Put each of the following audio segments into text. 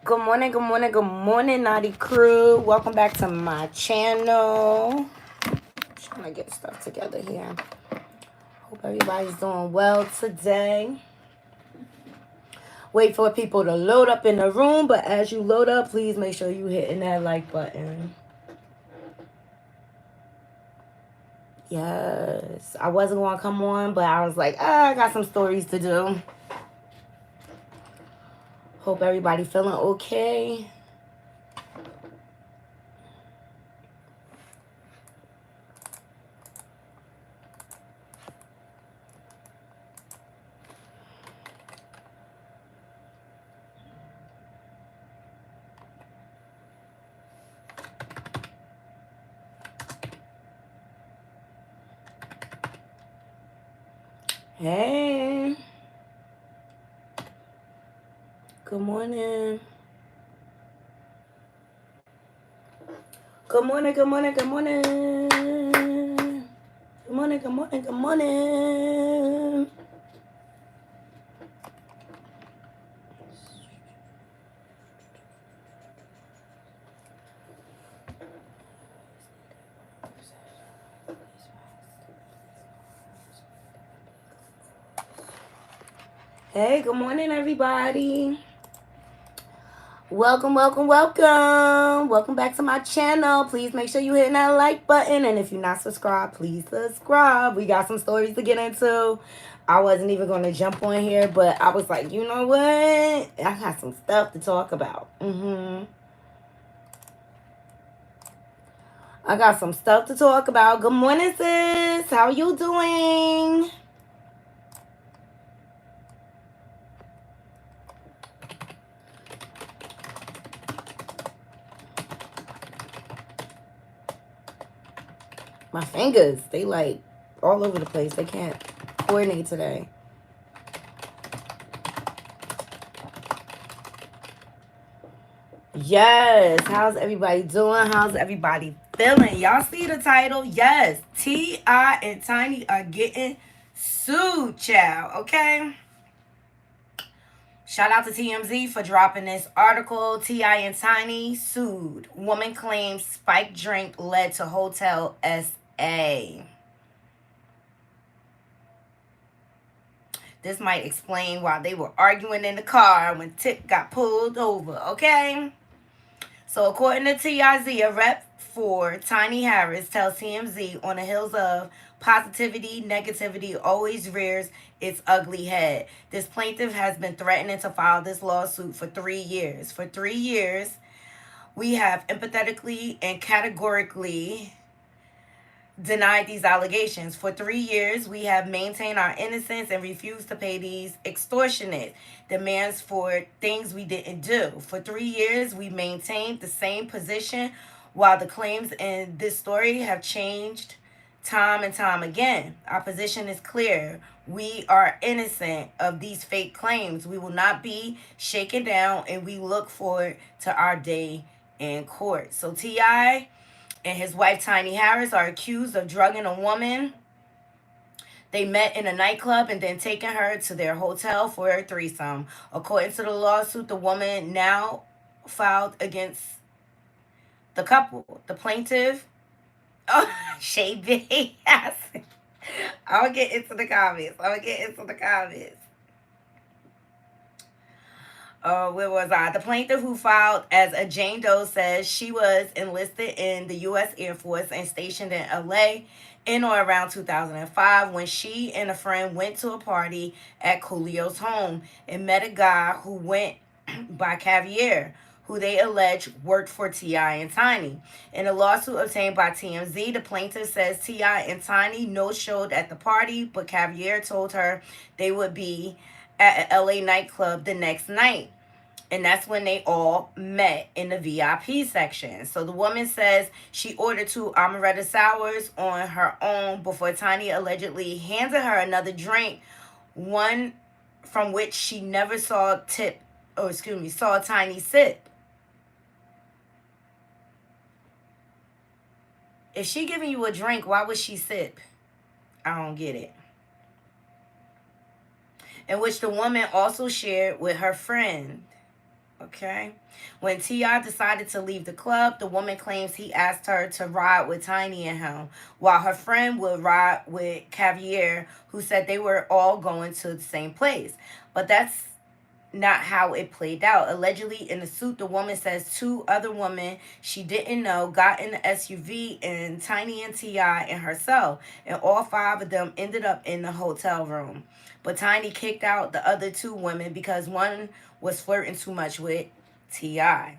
Good morning, good morning, good morning, Knotty crew. Welcome back to my channel. Trying to get stuff together here. Hope everybody's doing well today. Wait for people to load up in the room, but as you load up, please make sure you hitting that like button. Yes, I wasn't going to come on, but I was like, I got some stories to do. Hope everybody feeling okay. Hey. Good morning. Good morning, good morning, good morning. Good morning, good morning, good morning. Hey, good morning, everybody. Welcome, welcome, welcome. Welcome back to my channel. Please make sure you hit that like button. And if you're not subscribed, please subscribe. We got some stories to get into. I wasn't even going to jump on here, but I was like, you know what? I got some stuff to talk about. I got some stuff to talk about. Good morning, sis. How you doing? My fingers, they like all over the place. They can't coordinate today. Yes. How's everybody doing? How's everybody feeling? Y'all see the title? Yes. T.I. and Tiny are getting sued, child. Okay? Shout out to TMZ for dropping this article. T.I. and Tiny sued. Woman claims spiked drink led to Hotel SA. This might explain why they were arguing in the car when Tip got pulled over, okay? So according to TIZ, a rep for Tiny Harris tells TMZ on the heels of positivity, negativity always rears its ugly head. This plaintiff has been threatening to file this lawsuit for 3 years. For 3 years, we have empathetically and categorically denied these allegations. For 3 years, we have maintained our innocence and refused to pay these extortionate demands for things we didn't do. For 3 years, we maintained the same position while the claims in this story have changed time and time again. Our position is clear. We are innocent of these fake claims. We will not be shaken down, and we look forward to our day in court. So T.I. and his wife Tiny Harris are accused of drugging a woman. They met in a nightclub and then taking her to their hotel for a threesome. According to the lawsuit, the woman now filed against the couple. The plaintiff, Shay B. I'll get into the comments. Where was I? The plaintiff, who filed as a Jane Doe, says she was enlisted in the U.S. Air Force and stationed in L.A. in or around 2005 when she and a friend went to a party at Coolio's home and met a guy who went by Caviar, who they allege worked for T.I. and Tiny. In a lawsuit obtained by TMZ, the plaintiff says T.I. and Tiny no-showed at the party, but Caviar told her they would be at an LA nightclub the next night. And that's when they all met in the VIP section. So the woman says she ordered 2 amaretto sours on her own before Tiny allegedly handed her another drink, one from which she never saw Tiny sip. If she giving you a drink, why would she sip? I don't get it. In which the woman also shared with her friend. Okay. When T.I. decided to leave the club, the woman claims he asked her to ride with Tiny and him, while her friend would ride with Cavier, who said they were all going to the same place. But that's not how it played out. Allegedly, in the suit, the woman says two other women she didn't know got in the SUV and Tiny and T.I. and herself, and all five of them ended up in the hotel room. But Tiny kicked out the other two women because one was flirting too much with T.I.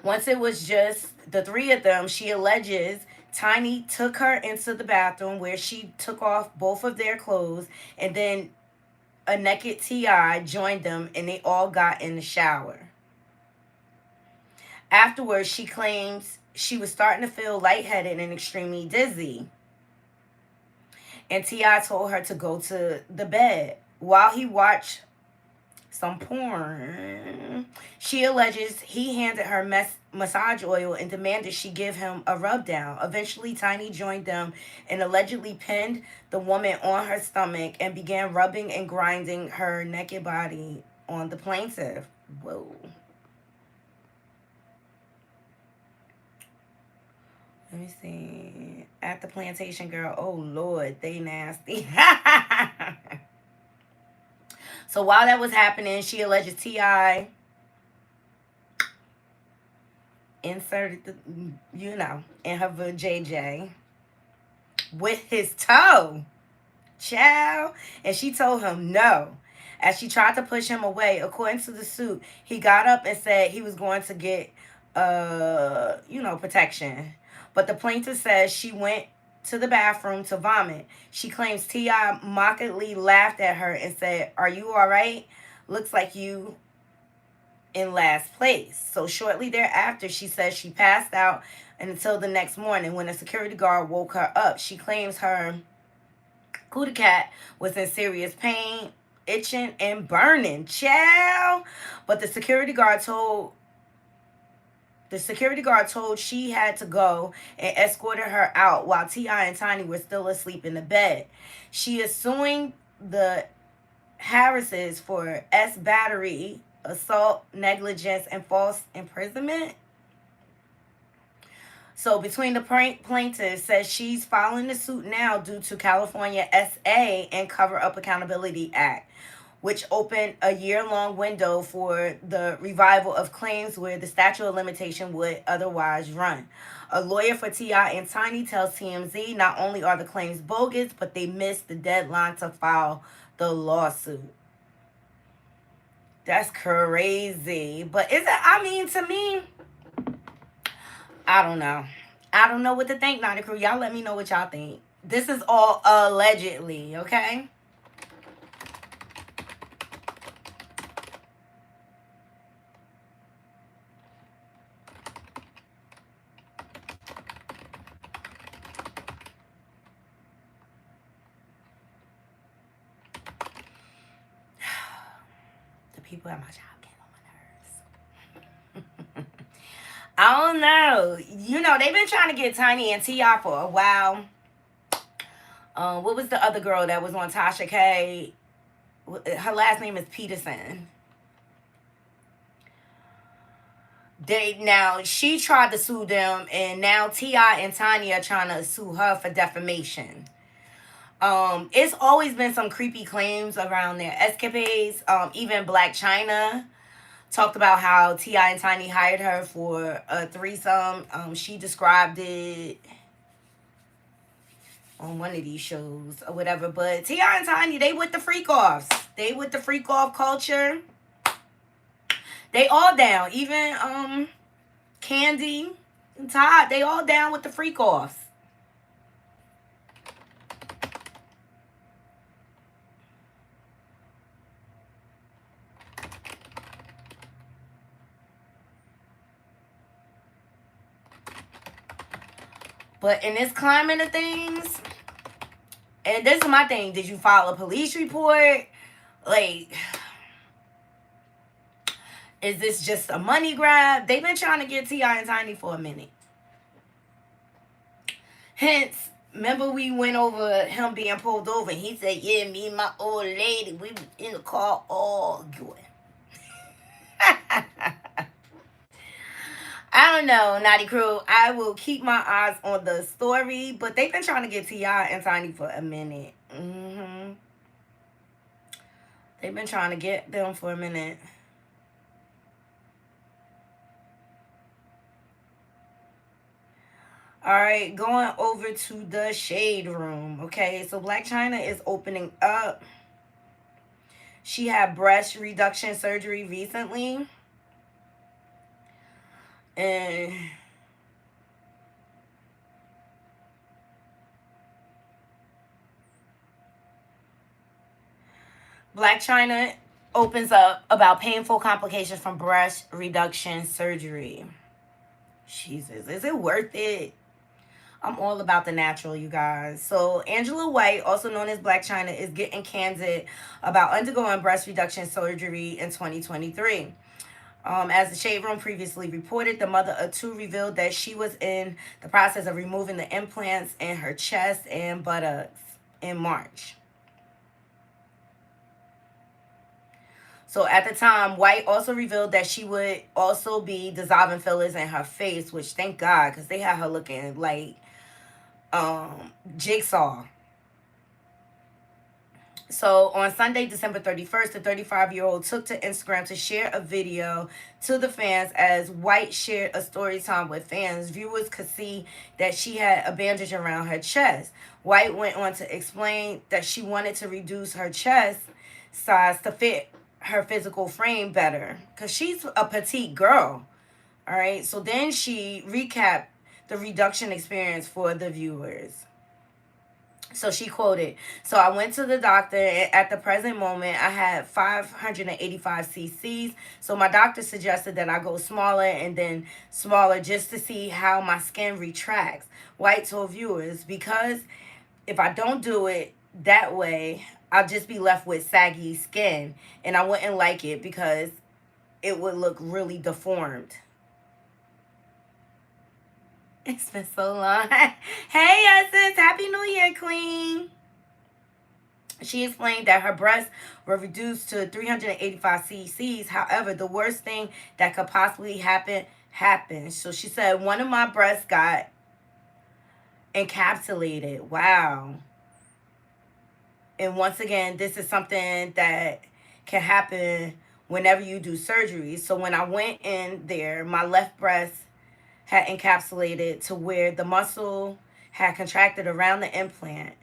Once it was just the three of them, she alleges Tiny took her into the bathroom where she took off both of their clothes, and then a naked T.I. joined them and they all got in the shower. Afterwards, she claims she was starting to feel lightheaded and extremely dizzy. And T.I. told her to go to the bed. While he watched some porn, she alleges he handed her massage oil and demanded she give him a rub down. Eventually, Tiny joined them and allegedly pinned the woman on her stomach and began rubbing and grinding her naked body on the plaintiff. Whoa. Let me see. At the plantation, girl. Oh, Lord. They nasty. So while that was happening, she alleges T.I. inserted the, in her vajayjay with his toe. Child. And she told him no. As she tried to push him away, according to the suit, he got up and said he was going to get, protection. But the plaintiff says she went to the bathroom to vomit. She claims T.I. mockingly laughed at her and said, "Are you all right? Looks like you in last place." So shortly thereafter, she says she passed out until the next morning when a security guard woke her up. She claims her cootie cat was in serious pain, itching and burning. Child. But the security guard told she had to go and escorted her out while T.I. and Tiny were still asleep in the bed. She is suing the Harrises for battery, assault, negligence, and false imprisonment. So between the plaintiffs, says she's filing the suit now due to California SA and Cover Up Accountability Act, which opened a year-long window for the revival of claims where the statute of limitation would otherwise run. A lawyer for T.I. and Tiny tells TMZ not only are the claims bogus, but they missed the deadline to file the lawsuit. That's crazy. But to me, I don't know. I don't know what to think, Knotty Crew. Y'all let me know what y'all think. This is all allegedly, okay? The people at my job get on my nerves. I don't know. They've been trying to get Tiny and T.I. for a while. What was the other girl that was on Tasha K? Her last name is Peterson. She tried to sue them, and now T.I. and Tiny are trying to sue her for defamation. It's always been some creepy claims around their escapades. Even Blac Chyna talked about how T.I. and Tiny hired her for a threesome. She described it on one of these shows or whatever. But T.I. and Tiny, they with the freak offs. They with the freak off culture. They all down. Even Candy and Todd, they all down with the freak offs. But in this climate of things, and this is my thing, did you file a police report? Like, is this just a money grab? They've been trying to get T.I. and Tiny for a minute. Hence, remember we went over him being pulled over, and he said, "Yeah, me and my old lady, we in the car arguing." I don't know, Naughty Crew. I will keep my eyes on the story, but they've been trying to get T.I. and Tiny for a minute. They've been trying to get them for a minute. All right, going over to the shade room. Okay, so Blac Chyna is opening up. She had breast reduction surgery recently. And Blac Chyna opens up about painful complications from breast reduction surgery. Jesus, is it worth it? I'm all about the natural, you guys. So Angela White, also known as Blac Chyna, is getting candid about undergoing breast reduction surgery in 2023. As the Shade Room previously reported, the mother of two revealed that she was in the process of removing the implants in her chest and buttocks in March. So at the time, White also revealed that she would also be dissolving fillers in her face, which thank God, because they had her looking like Jigsaw. So on Sunday, December 31st, the 35-year-old took to Instagram to share a video to the fans as White shared a story time with fans. Viewers could see that she had a bandage around her chest. White went on to explain that she wanted to reduce her chest size to fit her physical frame better because she's a petite girl. All right. So then she recapped the reduction experience for the viewers. So she quoted, "So I went to the doctor, and at the present moment, I had 585 cc's. So my doctor suggested that I go smaller and then smaller just to see how my skin retracts." White told viewers, "Because if I don't do it that way, I'll just be left with saggy skin, and I wouldn't like it because it would look really deformed." It's been so long. Hey, Essence. Happy New Year, Queen. She explained that her breasts were reduced to 385 cc's. However, the worst thing that could possibly happen happened. So she said, "One of my breasts got encapsulated." Wow. And once again, this is something that can happen whenever you do surgery. So when I went in there, my left breast had encapsulated to where the muscle had contracted around the implant.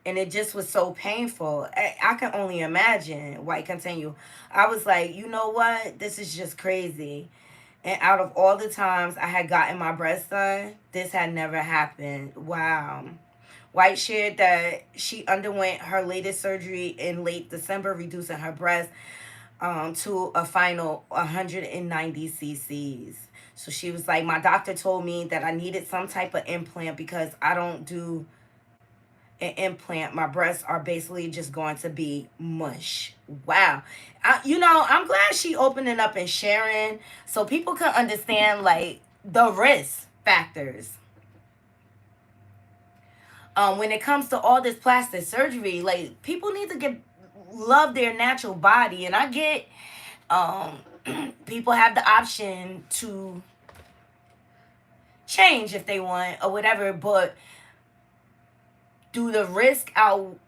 And it just was so painful. I can only imagine. White continued. I was like, you know what? This is just crazy. And out of all the times I had gotten my breast done, this had never happened. Wow. White shared that she underwent her latest surgery in late December, reducing her breast to a final 190 cc's. So she was like, "My doctor told me that I needed some type of implant because I don't do an implant. My breasts are basically just going to be mush." Wow. I'm glad she opening up and sharing so people can understand like the risk factors. When it comes to all this plastic surgery, like people need to get love their natural body, and I get um people have the option to change if they want or whatever, but do the risk out,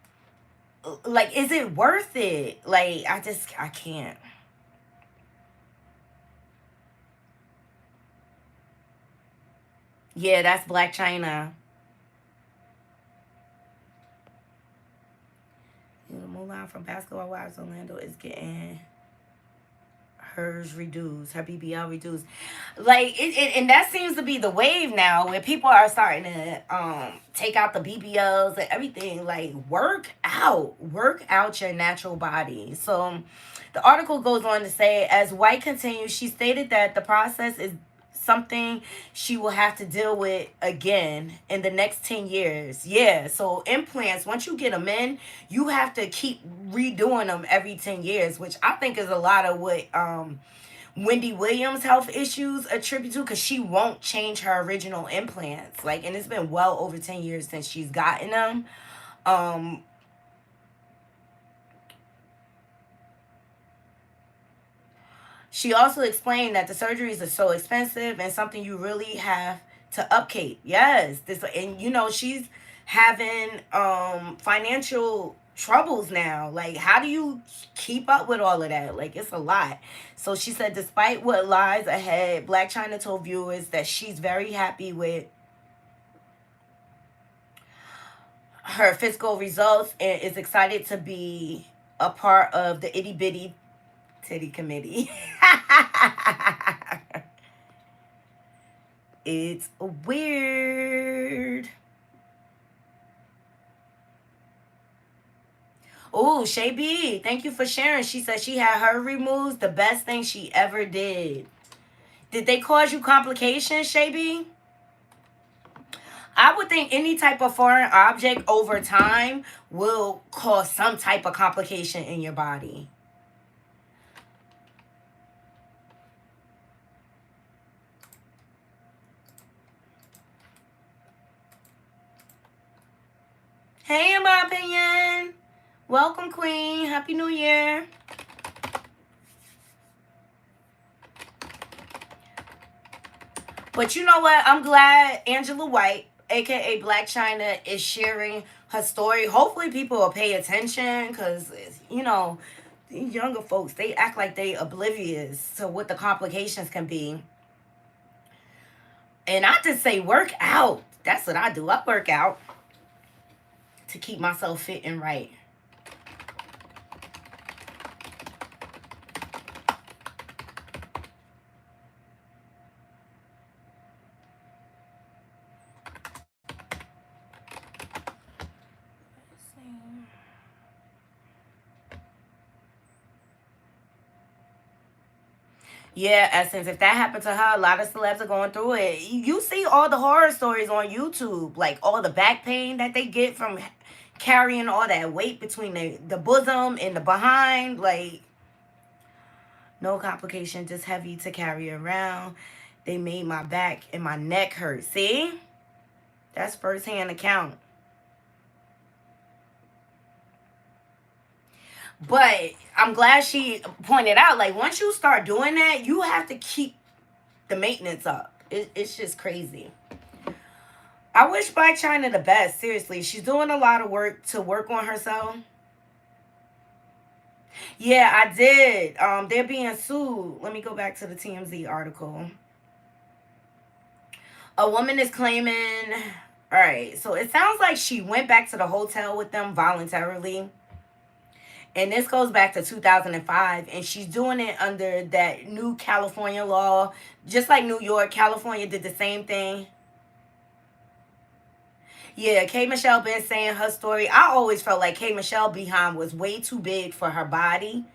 like, is it worth it? Like, I can't. Yeah, that's Blac Chyna. Mulan from Basketball Wives Orlando is getting hers reduced, her BBL reduced. Like and that seems to be the wave now where people are starting to take out the BBLs and everything. Like work out your natural body. So the article goes on to say, as White continues, she stated that the process is something she will have to deal with again in the next 10 years. Yeah, so implants, once you get them in, you have to keep redoing them every 10 years, which I think is a lot of what Wendy Williams' health issues attribute to, because she won't change her original implants. Like, and it's been well over 10 years since she's gotten them. Um, She also explained that the surgeries are so expensive and something you really have to upkeep. Yes, this, and she's having financial troubles now. Like, how do you keep up with all of that? Like, it's a lot. So she said despite what lies ahead, Blac Chyna told viewers that she's very happy with her fiscal results and is excited to be a part of the itty bitty titty committee. It's weird. Oh, Shay B, thank you for sharing. She said she had her removed. The best thing she ever did. Did they cause you complications, Shay B? I would think any type of foreign object over time will cause some type of complication in your body. Hey, in my opinion. Welcome, Queen. Happy New Year. But you know what? I'm glad Angela White, aka Blac Chyna, is sharing her story. Hopefully, people will pay attention because, these younger folks, they act like they oblivious to what the complications can be. And I just say work out. That's what I do. I work out to keep myself fit and right. Yeah, Essence, if that happened to her, a lot of celebs are going through it. You see all the horror stories on YouTube, like all the back pain that they get from carrying all that weight between the bosom and the behind. Like, no complication, just heavy to carry around. They made my back and my neck hurt. See? That's firsthand account. But I'm glad she pointed out, like, once you start doing that, you have to keep the maintenance up. It's just crazy. I wish Blac Chyna the best. Seriously, she's doing a lot of work to work on herself. Yeah, I did. They're being sued. Let me go back to the TMZ article. A woman is claiming. All right, so it sounds like she went back to the hotel with them voluntarily. And this goes back to 2005, and she's doing it under that new California law. Just like New York, California did the same thing. Yeah, K Michelle been saying her story. I always felt like K Michelle behind was way too big for her body.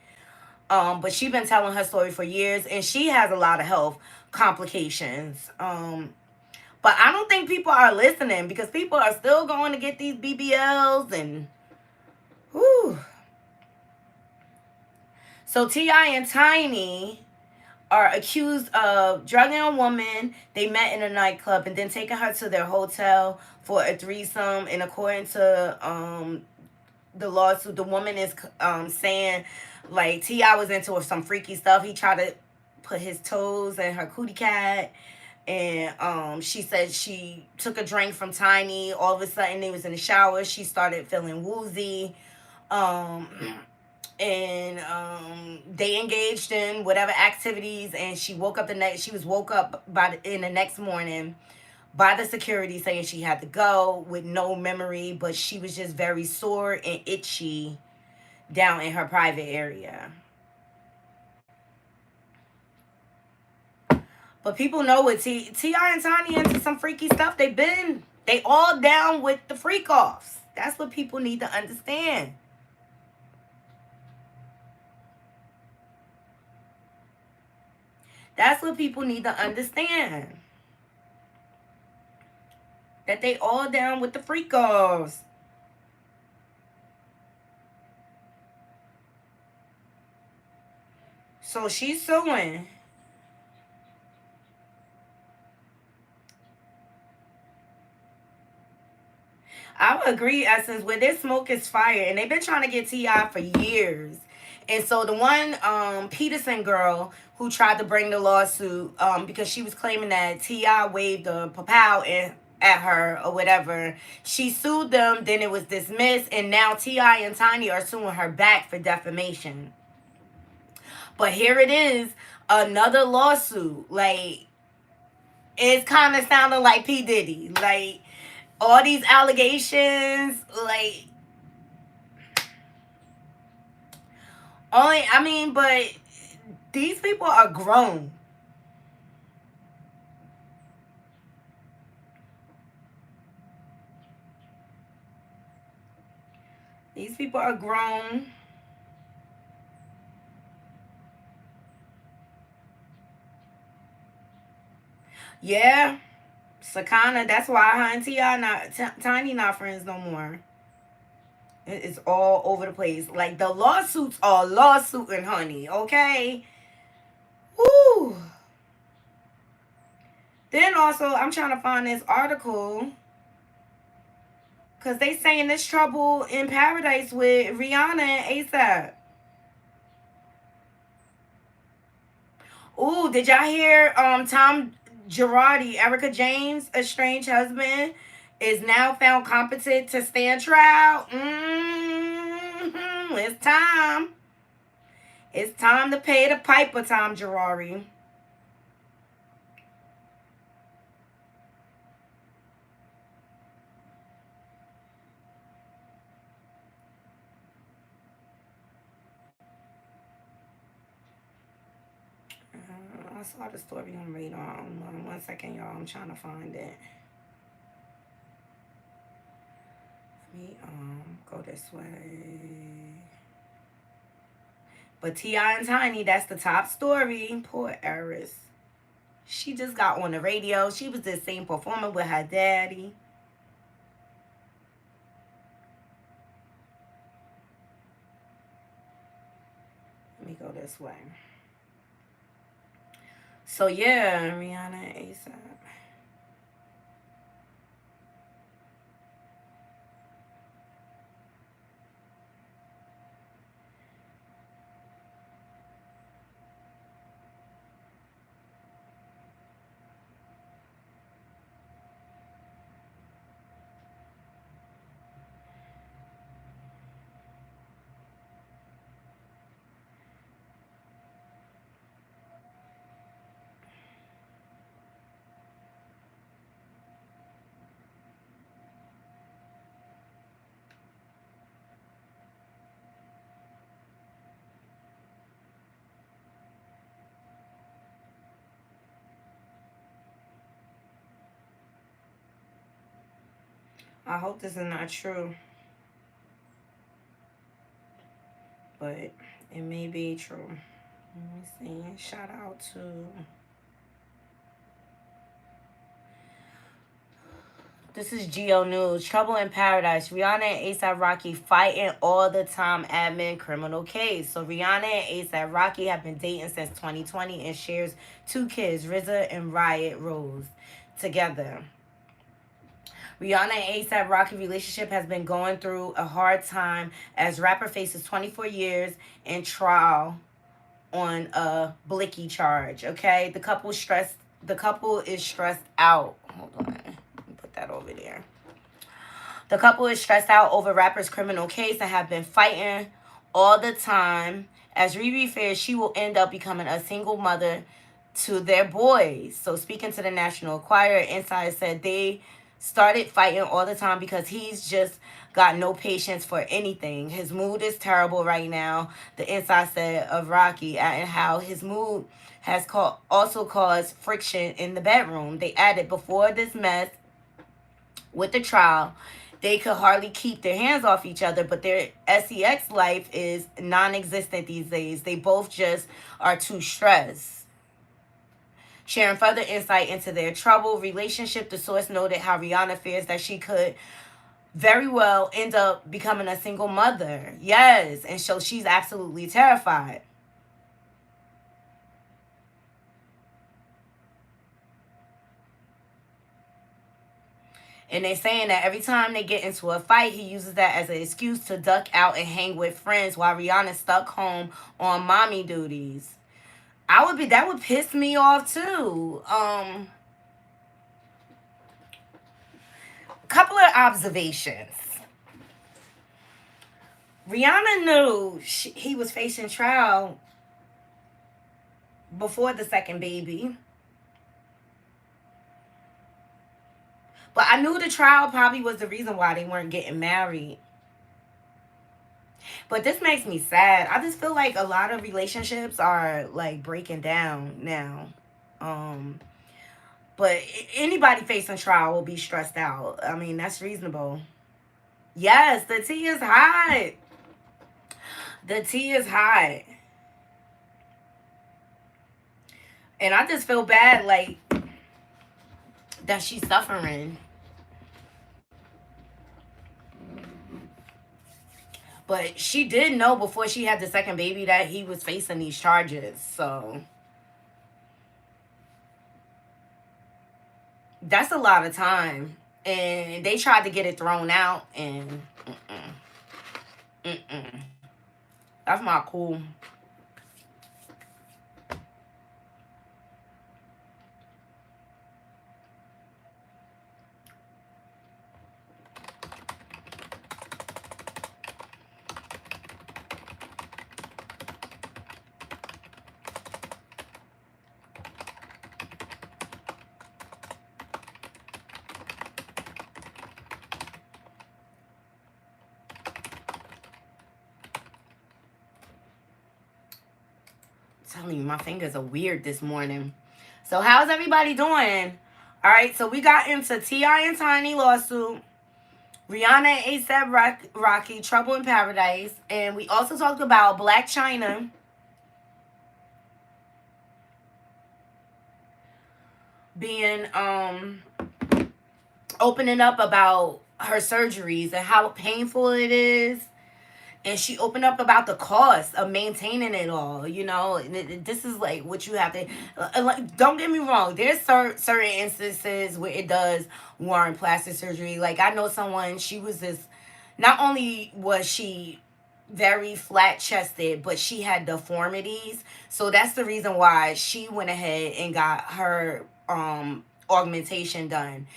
But she been telling her story for years, and she has a lot of health complications. But I don't think people are listening because people are still going to get these BBLs and whew. So T.I. and Tiny are accused of drugging a woman they met in a nightclub and then taking her to their hotel for a threesome. And according to the lawsuit, the woman is saying like T.I. was into some freaky stuff. He tried to put his toes in her cootie cat. And she said she took a drink from Tiny. All of a sudden, they was in the shower. She started feeling woozy. Um, and they engaged in whatever activities, and she woke up she was woke up in the next morning by the security saying she had to go with no memory, but she was just very sore and itchy down in her private area. But people know what T.I. and Tiny into some freaky stuff. They all down with the freak offs. That's what people need to understand. That's what people need to understand. That they all down with the freak offs. So she's suing. I would agree, Essence, where there's smoke is fire. And they've been trying to get T.I. for years. And so the one Peterson girl who tried to bring the lawsuit because she was claiming that T.I. waved the papow at her or whatever, she sued them. Then it was dismissed, and now T.I. and Tiny are suing her back for defamation. But here it is, another lawsuit. Like, it's kind of sounding like P. Diddy. Like, all these allegations, like, only, I mean, but these people are grown. These people are grown. Yeah, Sakana. That's why her and T.I. Tiny not friends no more. It's all over the place. Like, the lawsuits are lawsuiting, honey. Okay. Woo. Then also, I'm trying to find this article because they saying this trouble in paradise with Rihanna and ASAP. Ooh, did y'all hear Tom Girardi, Erica James' estranged husband, is now found competent to stand trial? It's time. It's time to pay the piper, Tom Girardi. I saw the story on Radar. 1 second, y'all. I'm trying to find it. Let me go this way. But T.I. and Tiny, that's the top story. Poor Eris. She just got on the radio. She was the same performer with her daddy. Let me go this way. So yeah, Rihanna and ASAP. I hope this is not true, but it may be true. Let me see. Shout out to this is Geo News. Trouble in Paradise. Rihanna and ASAP Rocky fighting all the time. Admin criminal case. So Rihanna and ASAP Rocky have been dating since 2020 and shares 2 kids, RZA and Riot Rose, together. Rihanna and ASAP Rocky relationship has been going through a hard time as rapper faces 24 years in trial on a blicky charge. Okay, The couple is stressed out. Hold on, let me put that over there. The couple is stressed out over rapper's criminal case and have been fighting all the time. As Riri fears she will end up becoming a single mother to their boys. So speaking to the National Enquirer, Inside said they started fighting all the time because he's just got no patience for anything. His mood is terrible right now, the Inside said of Rocky, and how his mood has also caused friction in the bedroom. They added before this mess with the trial, they could hardly keep their hands off each other, but their sex life is non-existent these days. They both just are too stressed. Sharing further insight into their troubled relationship, the source noted how Rihanna fears that she could very well end up becoming a single mother. Yes, and so she's absolutely terrified. And they're saying that every time they get into a fight, he uses that as an excuse to duck out and hang with friends while Rihanna's stuck home on mommy duties. That would piss me off too. Couple of observations. Rihanna knew he was facing trial before the second baby. But I knew the trial probably was the reason why they weren't getting married. But this makes me sad. I just feel like a lot of relationships are like breaking down now. Um, but anybody facing trial will be stressed out. I mean, that's reasonable. Yes, the tea is hot. The tea is hot. And I just feel bad, like, that she's suffering. But she did know before she had the second baby that he was facing these charges. So that's a lot of time. And they tried to get it thrown out, and mm-mm. That's not cool. I'm telling you, my fingers are weird this morning. So how's everybody doing? All right, so we got into T.I. and Tiny lawsuit, Rihanna and A$AP Rocky, Trouble in Paradise, and we also talked about Blac Chyna being opening up about her surgeries and how painful it is. And she opened up about the cost of maintaining it all. This is like what you have to. Like, don't get me wrong. There's certain instances where it does warrant plastic surgery. Like, I know someone. She was this. Not only was she very flat chested, but she had deformities. So that's the reason why she went ahead and got her augmentation done.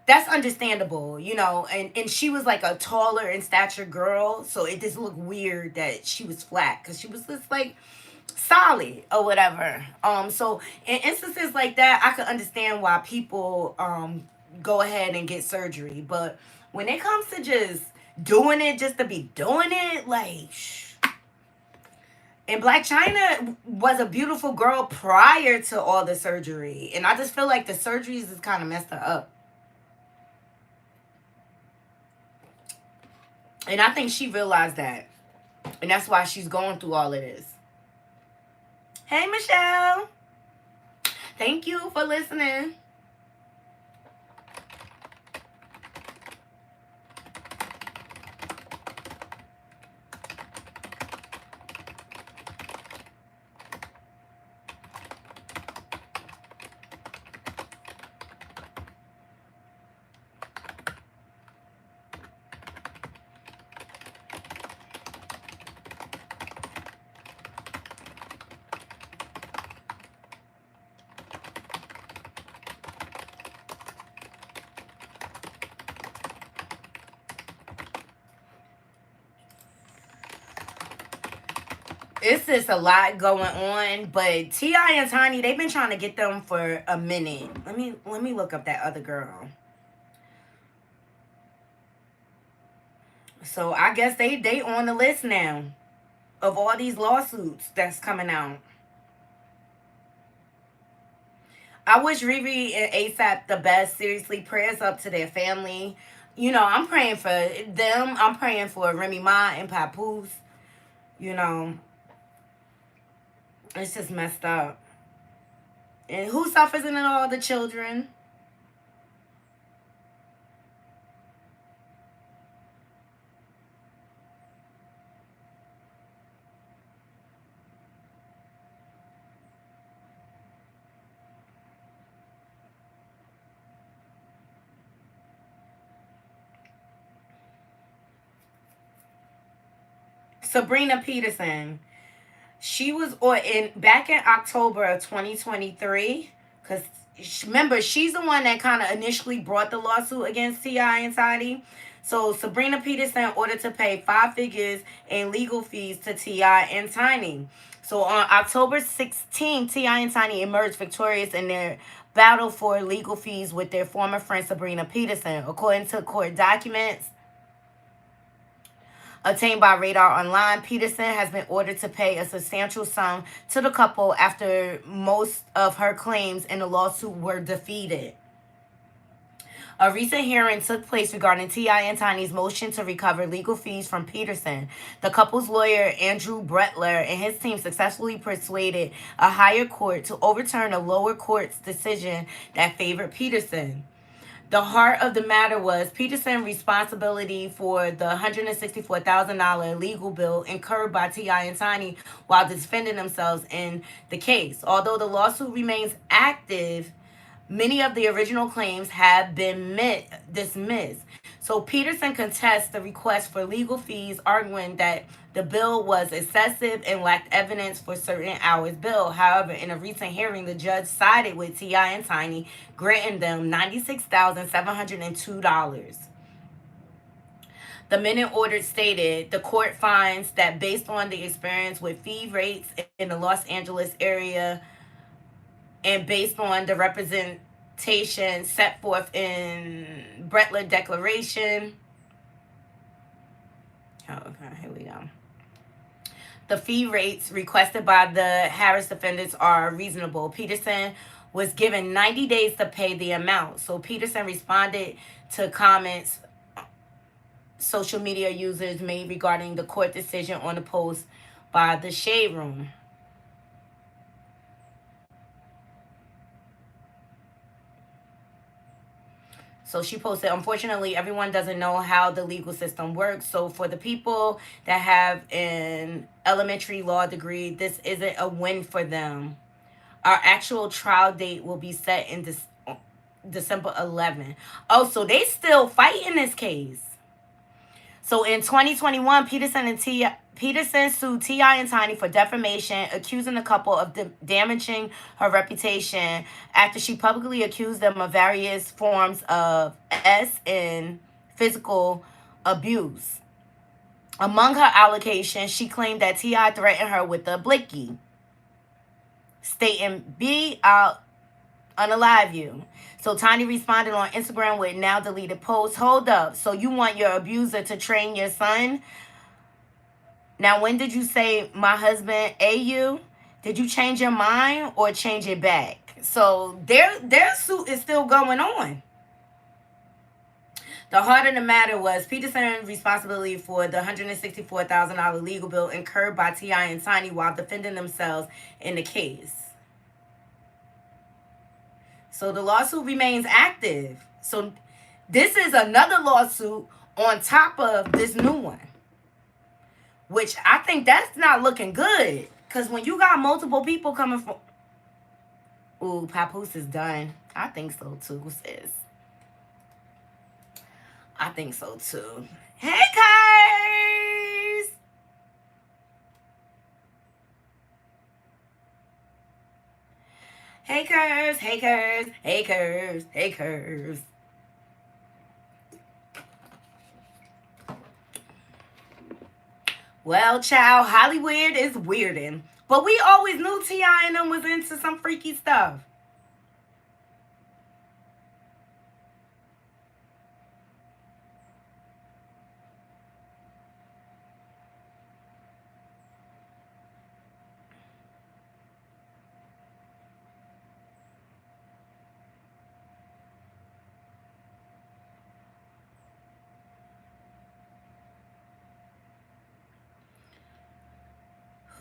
That's understandable, and she was like a taller in stature girl, so it just looked weird that she was flat because she was just like solid or whatever. So in instances like that, I can understand why people go ahead and get surgery. But when it comes to just doing it just to be doing it, like, and Blac Chyna was a beautiful girl prior to all the surgery. And I just feel like the surgeries is kind of messed her up. And I think she realized that. And that's why she's going through all of this. Hey, Michelle. Thank you for listening. It's just a lot going on, but T.I. and Tiny, they've been trying to get them for a minute. Let me look up that other girl. So I guess they on the list now of all these lawsuits that's coming out. I wish Riri and A$AP the best. Seriously, prayers up to their family. I'm praying for them. I'm praying for Remy Ma and Papoose. You know, it's just messed up. And who suffers in it all? The children. Sabrina Peterson. She was or in back in October of 2023, because remember, she's the one that kind of initially brought the lawsuit against T.I. and Tiny. So Sabrina Peterson ordered to pay five figures in legal fees to T.I. and Tiny. So on October 16th, T.I. and Tiny emerged victorious in their battle for legal fees with their former friend Sabrina Peterson. According to court documents obtained by Radar Online, Peterson has been ordered to pay a substantial sum to the couple after most of her claims in the lawsuit were defeated. A recent hearing took place regarding T.I. and Tiny's motion to recover legal fees from Peterson. The couple's lawyer, Andrew Bretler, and his team successfully persuaded a higher court to overturn a lower court's decision that favored Peterson. The heart of the matter was Peterson's responsibility for the $164,000 legal bill incurred by T.I. and Tiny while defending themselves in the case. Although the lawsuit remains active, many of the original claims have been dismissed. So Peterson contests the request for legal fees, arguing that the bill was excessive and lacked evidence for certain hours billed. However, in a recent hearing, the judge sided with T.I. and Tiny, granting them $96,702. The minute order stated the court finds that based on the experience with fee rates in the Los Angeles area and based on the representation set forth in Bretler Declaration. Oh, okay, here we go. The fee rates requested by the Harris defendants are reasonable. Peterson was given 90 days to pay the amount. So Peterson responded to comments social media users made regarding the court decision on the post by the Shade Room. So she posted, unfortunately, everyone doesn't know how the legal system works. So for the people that have an elementary law degree, this isn't a win for them. Our actual trial date will be set in December 11th. Oh, so they still fighting this case. So in 2021, Peterson sued T.I. and Tiny for defamation, accusing the couple of damaging her reputation after she publicly accused them of various forms of and physical abuse. Among her allegations, she claimed that T.I. threatened her with a blicky, stating, "Be out, unalive you." So Tiny responded on Instagram with now deleted post. Hold up. So you want your abuser to train your son? Now, when did you say my husband a you? Did you change your mind or change it back? So their suit is still going on. The heart of the matter was Peterson's responsibility for the $164,000 legal bill incurred by T.I. and Tiny while defending themselves in the case. So the lawsuit remains active. So this is another lawsuit on top of this new one, which I think that's not looking good. Because when you got multiple people coming from... Ooh, Papoose is done. I think so too, sis. I think so too. Hey, guys! Hey, curves, hey, curves, hey, curves, hey, curves. Well, child, Hollywood is weirding. But we always knew T.I. and them was into some freaky stuff.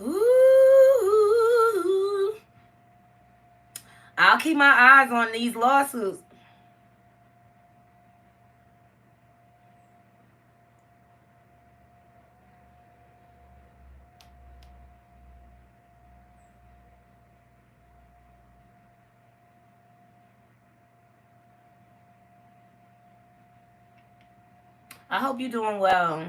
Ooh. I'll keep my eyes on these lawsuits. I hope you're doing well.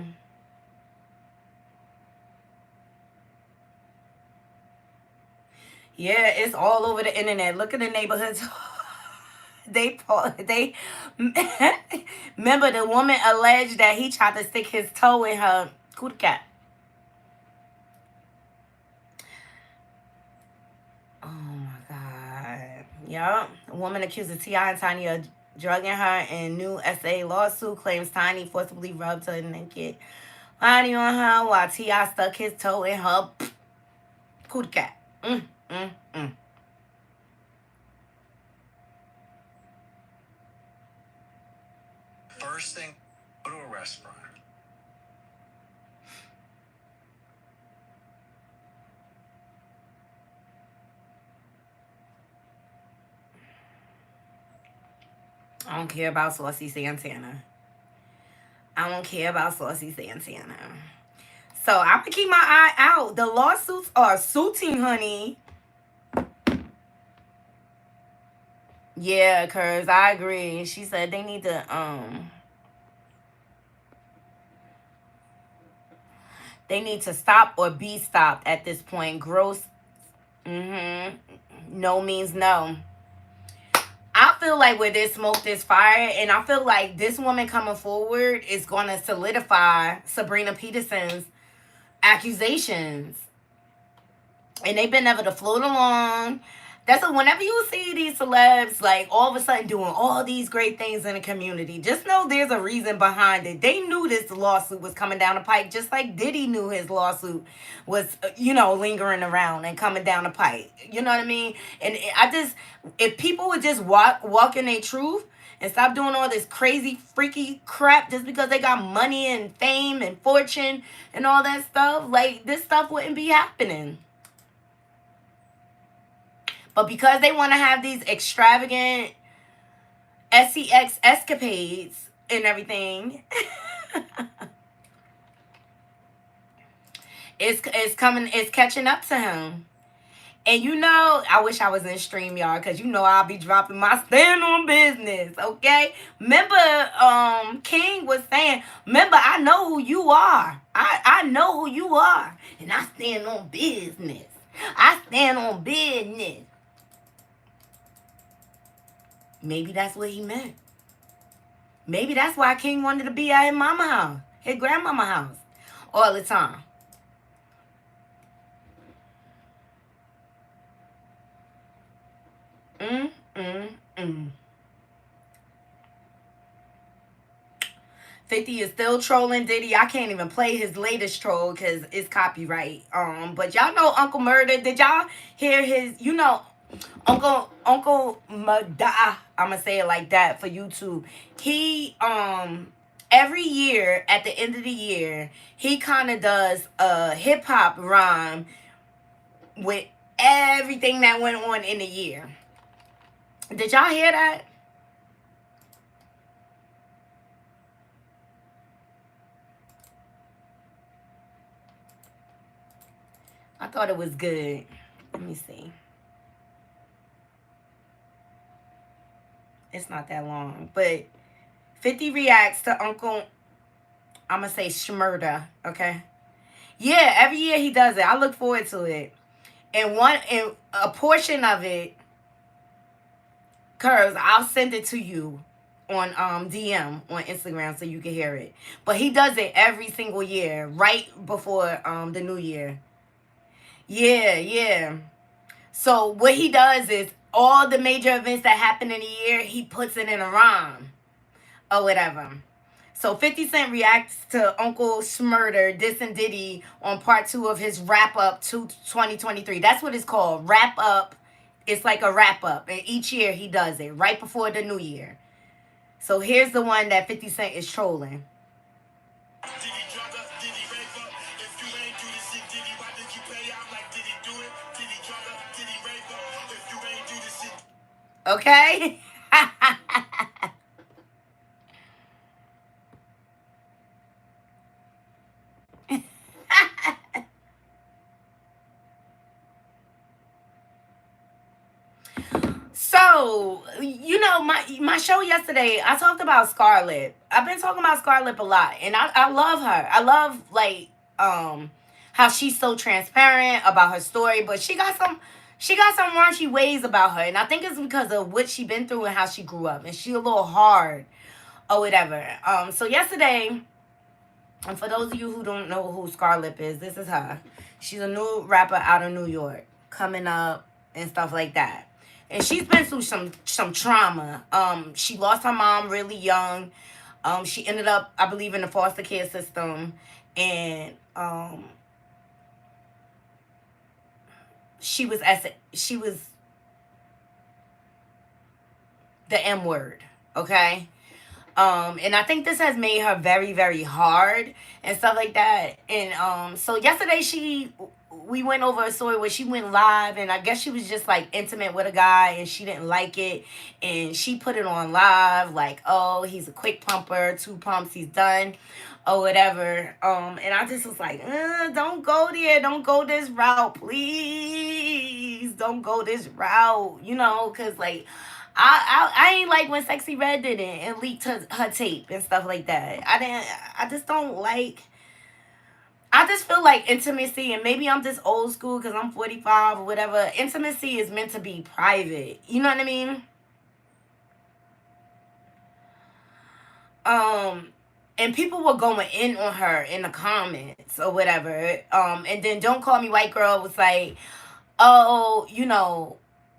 Yeah, it's all over the internet. Look at the neighborhoods. They remember the woman alleged that he tried to stick his toe in her cootie cat. Oh my god. Yup. A woman accuses T.I. and Tiny of drugging her in new SA lawsuit claims Tiny forcibly rubbed her naked body on her while T.I. stuck his toe in her cootie cat. Mm, mm. First thing, go to a restaurant. I don't care about Saucy Santana. I don't care about Saucy Santana. So I'm gonna keep my eye out. The lawsuits are suiting, honey. Yeah, cause I agree. She said they need to stop or be stopped at this point. Gross. No means no. I feel like where there's smoke, there's fire, and I feel like this woman coming forward is going to solidify Sabrina Peterson's accusations, and they've been able to float along. That's what, whenever you see these celebs like all of a sudden doing all these great things in the community, just know there's a reason behind it. They knew this lawsuit was coming down the pike, just like Diddy knew his lawsuit was, lingering around and coming down the pike. You know what I mean? And I just, if people would just walk in their truth and stop doing all this crazy, freaky crap just because they got money and fame and fortune and all that stuff, like this stuff wouldn't be happening. But because they want to have these extravagant sex escapades and everything, it's catching up to him. And I wish I was in stream, y'all, because I'll be dropping my stand on business, okay? Remember, King was saying, remember, I know who you are. I know who you are. And I stand on business. I stand on business. Maybe that's what he meant. Maybe that's why King wanted to be at his mama house, his grandmama house, all the time. Mm, mm, mm. 50 is still trolling Diddy. I can't even play his latest troll because it's copyright. But y'all know Uncle Murder. Did y'all hear his, Uncle Mada, I'ma say it like that for YouTube. He every year at the end of the year, he kinda does a hip hop rhyme with everything that went on in the year. Did y'all hear that? I thought it was good. Let me see. It's not that long. But 50 reacts to Uncle, I'm going to say Shmurda, okay? Yeah, every year he does it. I look forward to it. And a portion of it, Curves, I'll send it to you on DM on Instagram so you can hear it. But he does it every single year, right before the new year. Yeah, yeah. So what he does is all the major events that happen in a year, he puts it in a rhyme or whatever. So 50 Cent reacts to Uncle Smurder dissing Diddy on part 2 of his wrap up to 2023. That's what it's called. Wrap up. It's like a wrap up. And each year he does it right before the new year. So here's the one that 50 Cent is trolling. Okay? So, my show yesterday, I talked about Scarlett. I've been talking about Scarlett a lot, and I love her. I love, like, how she's so transparent about her story, but she got She got some raunchy ways about her, and I think it's because of what she been through and how she grew up, and she a little hard or whatever. So yesterday, and for those of you who don't know who Scarlett is, this is her. She's a new rapper out of New York, coming up and stuff like that. And she's been through some trauma. She lost her mom really young. She ended up, I believe, in the foster care system, and she was the M word. Okay. And I think this has made her very, very hard and stuff like that. And so yesterday we went over a story where she went live, and I guess she was just like intimate with a guy and she didn't like it, and she put it on live like, oh, he's a quick pumper, 2 pumps, he's done, or whatever. And I just was like, don't go there, don't go this route, please, don't go this route, because like I ain't like when Sexy Red did it and leaked her tape and stuff like that. I just don't like. I just feel like intimacy, and maybe I'm just old school because I'm 45 or whatever. Intimacy is meant to be private. You know what I mean? Um, and people were going in on her in the comments or whatever. And then Don't Call Me White Girl was like, oh,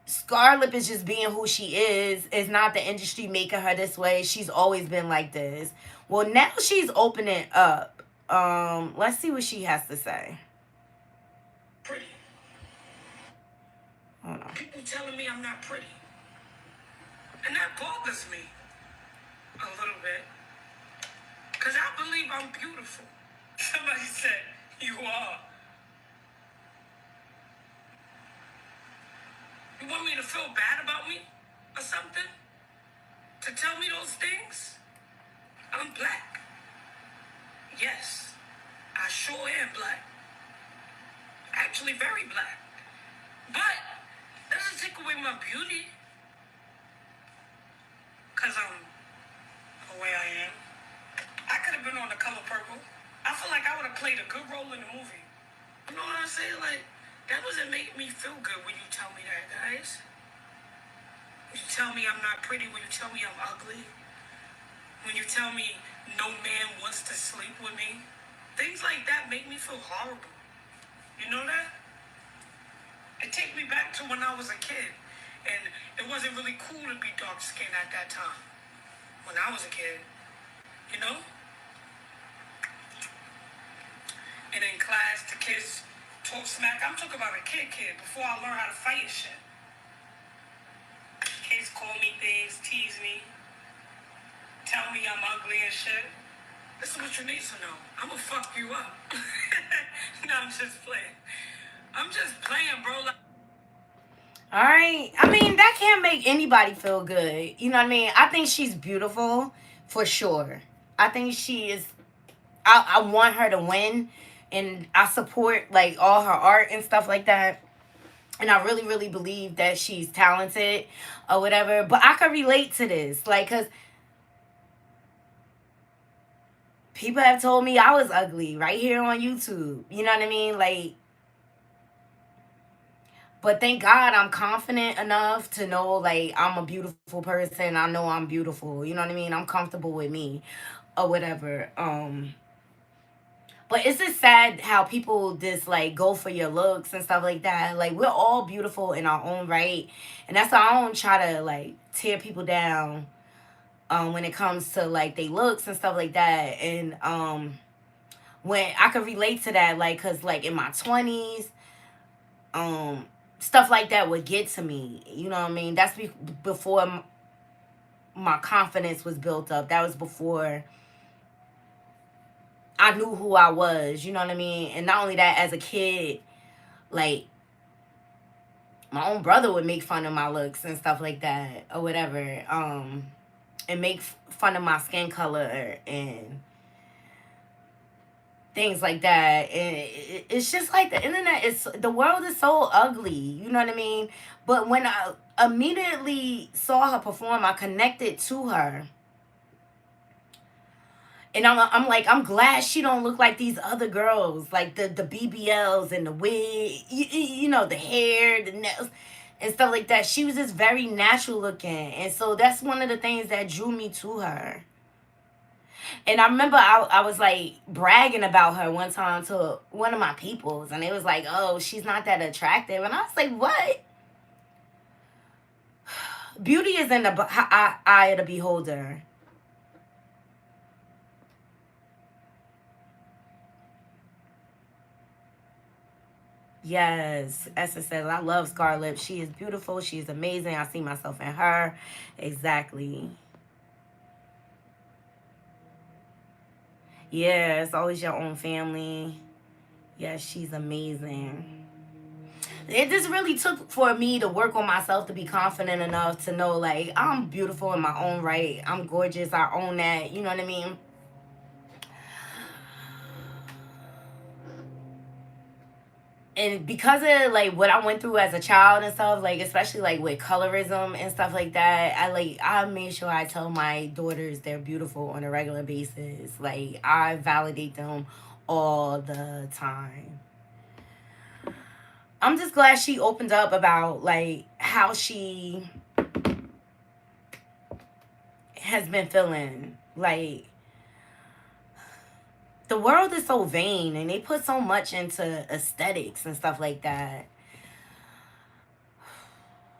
Scarlett is just being who she is. It's not the industry making her this way. She's always been like this. Well, now she's opening up. Let's see what she has to say. Pretty. Hold on. People telling me I'm not pretty. And that bothers me a little bit. Because I believe I'm beautiful. Somebody said, you are. You want me to feel bad about me or something? To tell me those things? I'm black. Yes, I sure am black. Actually, very black. But that doesn't take away my beauty. Because I'm the way I am. I could have been on The Color Purple. I feel like I would have played a good role in the movie. You know what I'm saying? Like, that doesn't make me feel good when you tell me that, guys. When you tell me I'm not pretty, when you tell me I'm ugly, when you tell me no man wants to sleep with me, things like that make me feel horrible. You know that? It takes me back to when I was a kid, and it wasn't really cool to be dark skinned at that time. When I was a kid, you know? And in class, the kids talk smack. I'm talking about a kid before I learned how to fight and shit. Kids call me things, tease me, tell me I'm ugly and shit. This is what you need to know. I'm gonna fuck you up. No, I'm just playing. I'm just playing, bro. All right. I mean, that can't make anybody feel good. You know what I mean? I think she's beautiful for sure. I think she is. I want her to win, and I support like all her art and stuff like that. And I really, really believe that she's talented or whatever. But I could relate to this, like, cause people have told me I was ugly right here on YouTube. You know what I mean? Like, but thank God I'm confident enough to know like I'm a beautiful person. I know I'm beautiful. You know what I mean? I'm comfortable with me or whatever. But it's just sad how people just like go for your looks and stuff like that. Like we're all beautiful in our own right. And that's why I don't try to like tear people down when it comes to like they looks and stuff like that. And when I could relate to that, like, cause like in my 20s, stuff like that would get to me. You know what I mean? That's before my confidence was built up. That was before I knew who I was. You know what I mean? And not only that, as a kid, like my own brother would make fun of my looks and stuff like that or whatever, and make fun of my skin color and things like that. And it's just like the internet is, the world is so ugly. You know what I mean? But when I immediately saw her perform, I connected to her. And I'm like, I'm glad she don't look like these other girls, like the BBLs and the wig, you know, the hair, the nails, and stuff like that. She was just very natural looking, and so that's one of the things that drew me to her. And I remember I was like bragging about her one time to one of my peoples, and it was like, oh, she's not that attractive, and I was like, what? Beauty is in the eye of the beholder. Yes, Esther says, I love Scarlett. She is beautiful. She is amazing. I see myself in her. Exactly. Yeah, it's always your own family. Yes, she's amazing. It just really took for me to work on myself to be confident enough to know, like, I'm beautiful in my own right. I'm gorgeous. I own that. You know what I mean? And because of like what I went through as a child and stuff, like especially like with colorism and stuff like that, I made sure I tell my daughters they're beautiful on a regular basis. Like I validate them all the time. I'm just glad she opened up about like how she has been feeling. Like the world is so vain and they put so much into aesthetics and stuff like that.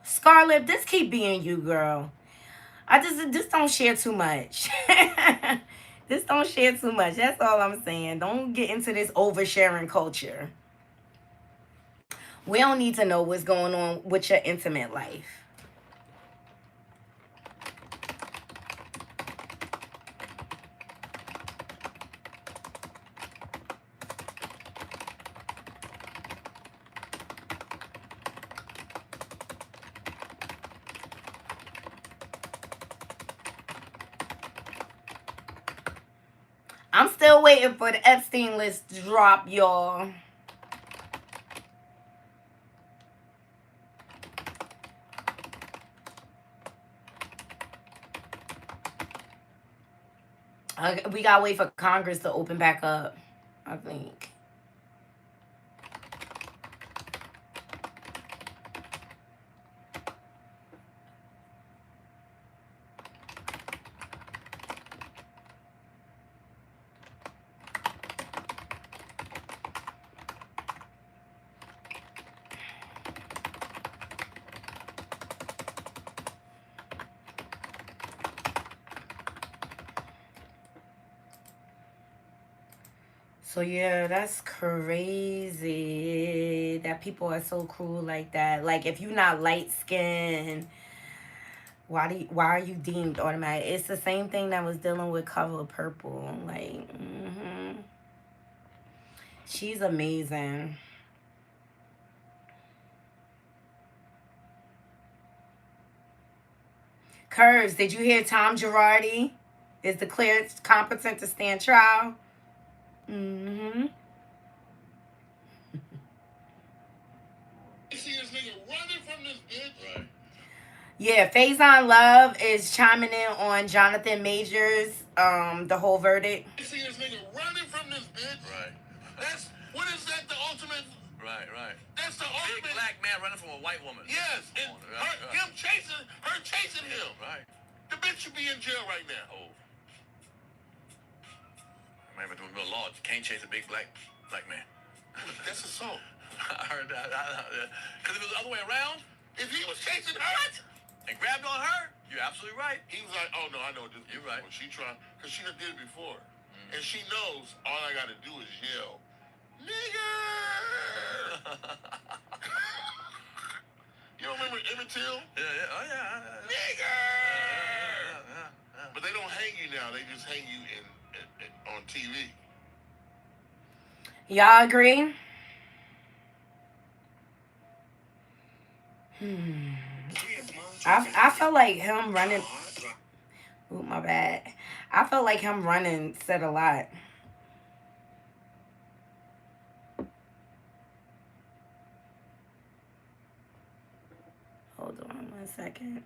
Scarlett, this keep being you, girl. I just don't share too much. Just don't share too much. That's all I'm saying. Don't get into this oversharing culture. We don't need to know what's going on with your intimate life. I'm still waiting for the Epstein list to drop, y'all. We gotta wait for Congress to open back up, I think. So yeah, that's crazy that people are so cruel like that. Like if you're not light skinned, why are you deemed automatic? It's the same thing that was dealing with Color Purple. Like, she's amazing. Curves, did you hear Tom Girardi is declared competent to stand trial? Mm-hmm. See this nigga running from this bitch. Right. Yeah, Faison Love is chiming in on Jonathan Majors, the whole verdict. See this nigga running from this bitch. Right. That's what is that? The ultimate. Right, right. That's the ultimate. Big black man running from a white woman. Yes, and him chasing her, chasing him. Right. The bitch should be in jail right now. Oh. Man, but the law can't chase a big black man. That's assault. I heard that. Because if it was the other way around, if he was chasing her and grabbed on her, you're absolutely right. He was like, oh no, I know what this. You're right. She tried, because she done did it before. And she knows all I got to do is yell, nigger. You don't remember Emmett Till? Yeah. Oh yeah. Nigger. Yeah. But they don't hang you now. They just hang you on TV. Y'all agree? I felt like him running. Ooh, my bad. I felt like him running said a lot. Hold on 1 second.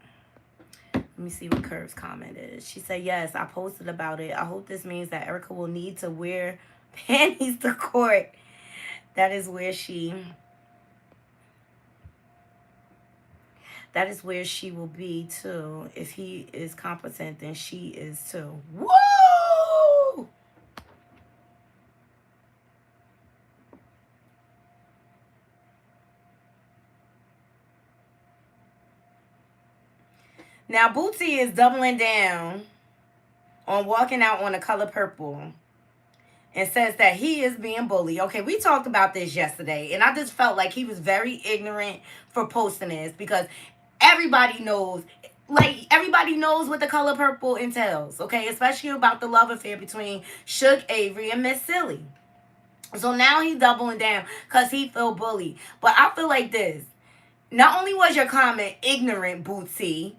Let me see what Curve's comment is. She said, yes, I posted about it. I hope this means that Erica will need to wear panties to court. That is where she will be too. If he is competent, then she is too. Woo! Now Bootsy is doubling down on walking out on the color purple and says that he is being bullied. Okay, we talked about this yesterday, and I just felt like he was very ignorant for posting this because everybody knows, like, everybody knows what the color purple entails, okay? Especially about the love affair between Suge Avery and Miss Silly. So now he's doubling down because he feel bullied. But I feel like this. Not only was your comment ignorant, Bootsy,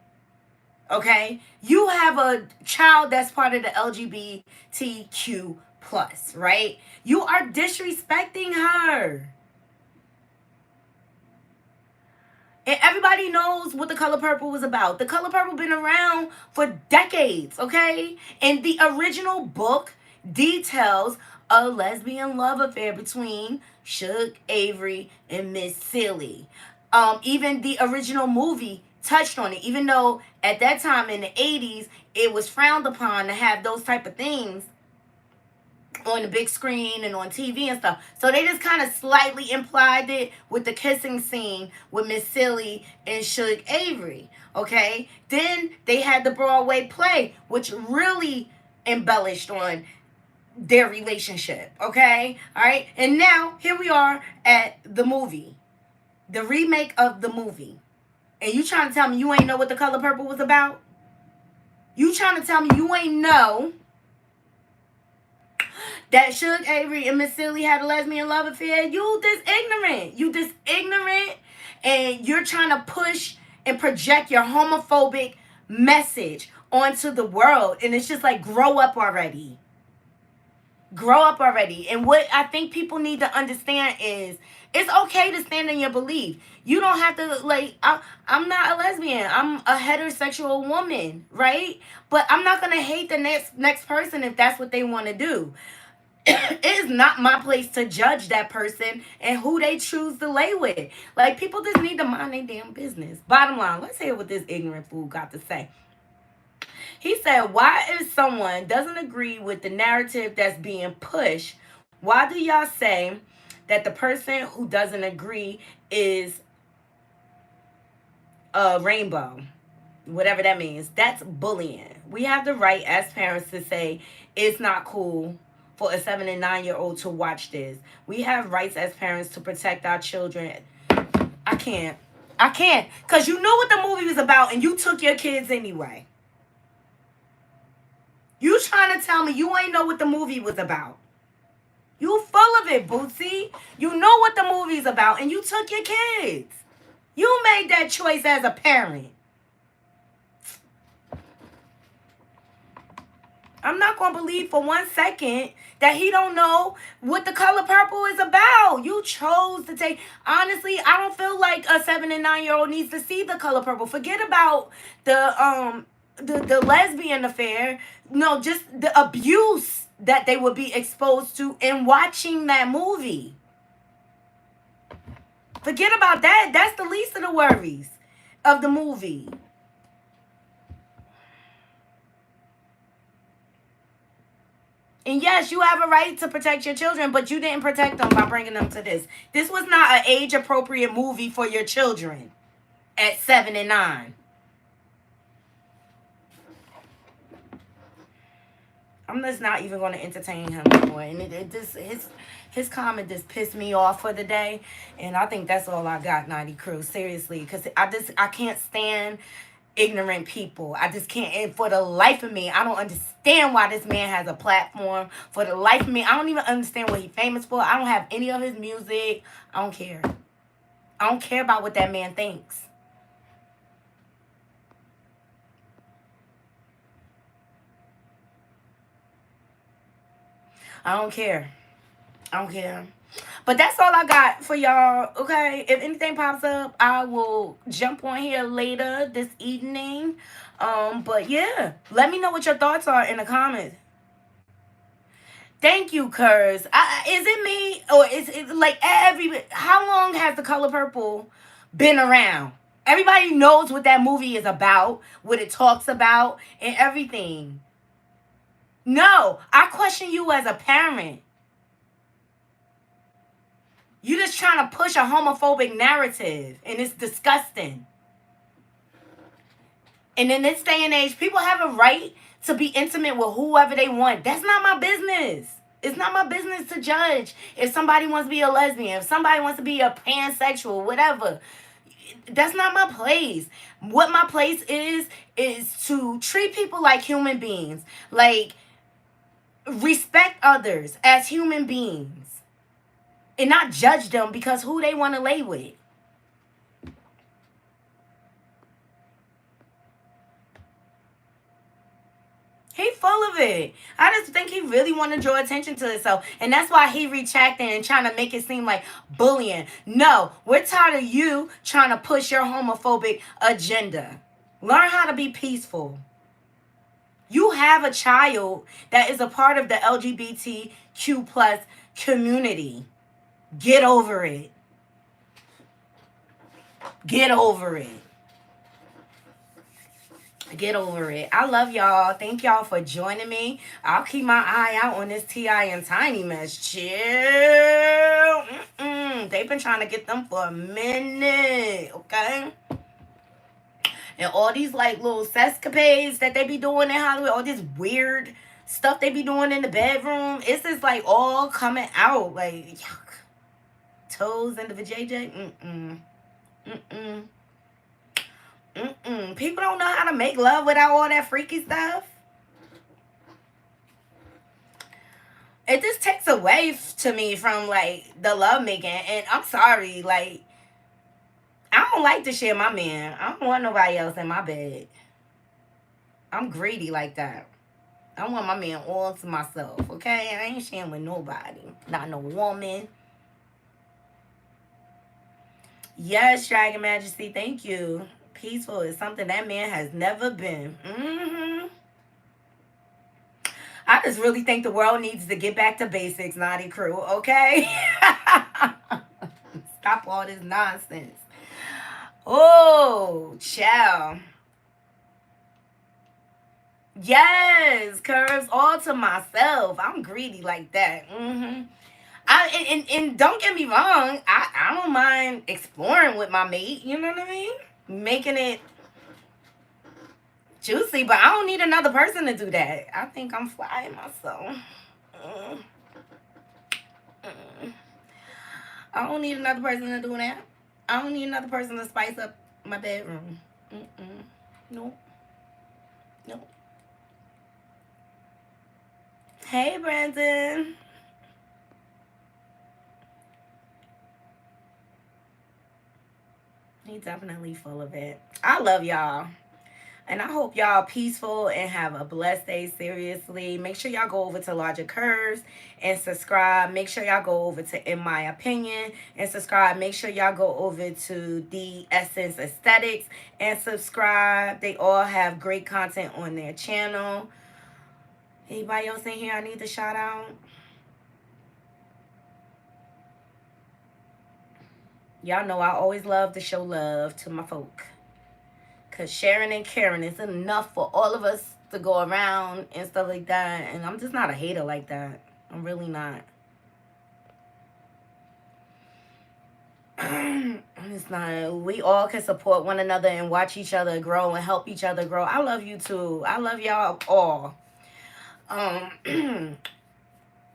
okay, you have a child that's part of the LGBTQ plus, right? You are disrespecting her. And everybody knows what the color purple was about. The color purple been around for decades, okay? And the original book details a lesbian love affair between Suge Avery and Miss Silly. Even the original movie touched on it, even though at that time in the 80s it was frowned upon to have those type of things on the big screen and on TV and stuff. So they just kind of slightly implied it with the kissing scene with Miss Silly and Suge Avery. Okay? Then they had the Broadway play, which really embellished on their relationship. Okay? Alright? And now here we are at the movie. The remake of the movie. And you trying to tell me you ain't know what the color purple was about? You trying to tell me you ain't know that Suge Avery and Miss Silly had a lesbian love affair? You this ignorant. You this ignorant, and you're trying to push and project your homophobic message onto the world. And it's just like, grow up already. Grow up already. And what I think people need to understand is it's okay to stand in your belief. You don't have to, like, I'm not a lesbian. I'm a heterosexual woman, right? But I'm not going to hate the next person if that's what they want to do. It is not my place to judge that person and who they choose to lay with. Like, people just need to mind their damn business. Bottom line, let's hear what this ignorant fool got to say. He said, why if someone doesn't agree with the narrative that's being pushed, why do y'all say that the person who doesn't agree is a rainbow? Whatever that means. That's bullying. We have the right as parents to say it's not cool for a 7 and 9-year-old to watch this. We have rights as parents to protect our children. I can't. Because you knew what the movie was about and you took your kids anyway. You trying to tell me you ain't know what the movie was about. You full of it, Bootsy. You know what the movie's about and you took your kids. You made that choice as a parent. I'm not going to believe for 1 second that he don't know what the color purple is about. You chose to take... Honestly, I don't feel like a 7 and 9-year-old needs to see the color purple. Forget about the lesbian affair. No, just the abuse that they would be exposed to in watching that movie. Forget about that. That's the least of the worries of the movie. And yes, you have a right to protect your children, but you didn't protect them by bringing them to this. This was not an age-appropriate movie for your children at 7 and 9. I'm just not even going to entertain him anymore. And his comment just pissed me off for the day. And I think that's all I got, Knotty Crew. Seriously. Because I can't stand ignorant people. I just can't. And for the life of me, I don't understand why this man has a platform. For the life of me, I don't even understand what he's famous for. I don't have any of his music. I don't care. I don't care about what that man thinks. I don't care. But that's all I got for y'all. Okay, if anything pops up, I will jump on here later this evening. But yeah, let me know what your thoughts are in the comments. Thank you, Curse. Is it me or is it like every? How long has the color purple been around? Everybody knows what that movie is about, what it talks about, and everything. No, I question you as a parent. You just trying to push a homophobic narrative, and it's disgusting. And in this day and age, people have a right to be intimate with whoever they want. That's not my business. It's not my business to judge if somebody wants to be a lesbian, if somebody wants to be a pansexual, whatever. That's not my place. What my place is to treat people like human beings. Like, respect others as human beings and not judge them because who they want to lay with. He full of it. I just think he really want to draw attention to himself. And that's why he retracting and trying to make it seem like bullying. No, we're tired of you trying to push your homophobic agenda. Learn how to be peaceful. You have a child that is a part of the LGBTQ plus community. Get over it. Get over it. Get over it. I love y'all. Thank y'all for joining me. I'll keep my eye out on this T.I. and Tiny mess. Chill. They've been trying to get them for a minute. Okay? And all these like little sescapades that they be doing in Hollywood, all this weird stuff they be doing in the bedroom, it's just like all coming out. Like, yuck. Toes in the vajayjay. People don't know how to make love without all that freaky stuff. It just takes away to me from like the love making. And I'm sorry, like, I don't like to share my man. I don't want nobody else in my bed. I'm greedy like that. I want my man all to myself, okay? I ain't sharing with nobody. Not no woman. Yes, Dragon Majesty, thank you. Peaceful is something that man has never been. I just really think the world needs to get back to basics, Naughty Crew, okay? Stop all this nonsense. Oh, chow. Yes, curves all to myself. I'm greedy like that. And don't get me wrong, I don't mind exploring with my mate, you know what I mean? Making it juicy, but I don't need another person to do that. I think I'm flying myself. I don't need another person to do that. I don't need another person to spice up my bedroom. Nope. Nope. Hey, Brandon. He's definitely full of it. I love y'all. And I hope y'all peaceful and have a blessed day. Seriously. Make sure y'all go over to Logic Curves and subscribe. Make sure y'all go over to In My Opinion and subscribe. Make sure y'all go over to The Essence Aesthetics and subscribe. They all have great content on their channel. Anybody else in here I need to shout out? Y'all know I always love to show love to my folk. Because sharing and caring is enough for all of us to go around and stuff like that. And I'm just not a hater like that. I'm really not. It's not. We all can support one another and watch each other grow and help each other grow. I love you too. I love y'all all.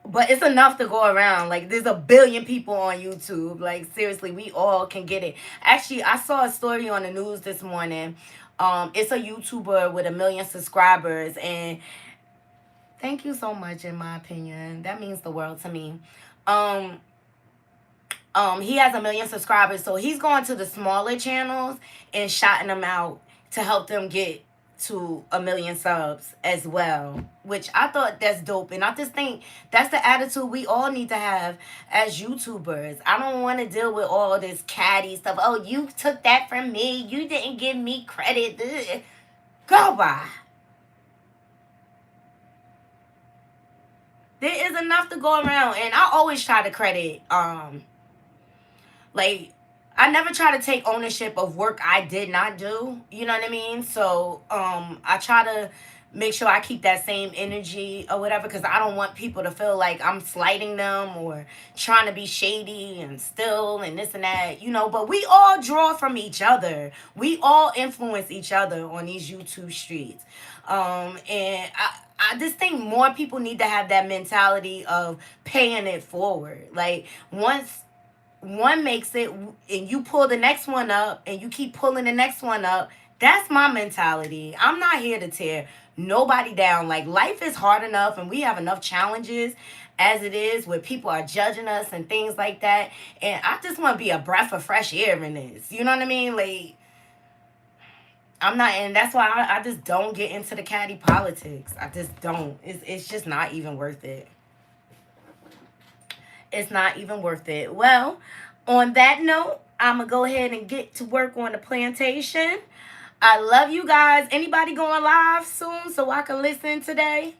But it's enough to go around. Like, there's a billion people on YouTube. Like, seriously, we all can get it. Actually, I saw a story on the news this morning. It's a YouTuber with 1 million subscribers. And thank you so much, in my opinion. That means the world to me. He has 1 million subscribers. So he's going to the smaller channels and shouting them out to help them get to 1 million subs as well, which I thought that's dope. And I just think that's the attitude we all need to have as YouTubers. I don't want to deal with all this catty stuff. Oh, you took that from me. You didn't give me credit. Ugh. Go by. There is enough to go around, and I always try to credit like I never try to take ownership of work I did not do. You know what I mean? So I try to make sure I keep that same energy or whatever, because I don't want people to feel like I'm slighting them or trying to be shady and still and this and that, you know. But we all draw from each other. We all influence each other on these YouTube streets. And I just think more people need to have that mentality of paying it forward. Like once one makes it and you pull the next one up and you keep pulling the next one up, that's my mentality. I'm not here to tear nobody down. Like life is hard enough and we have enough challenges as it is, where people are judging us and things like that, and I just want to be a breath of fresh air in this, you know what I mean? Like I'm not, and that's why I just don't get into the catty politics. I just don't. It's just not even worth it. It's not even worth it. Well, on that note, I'm going to go ahead and get to work on the plantation. I love you guys. Anybody going live soon so I can listen today?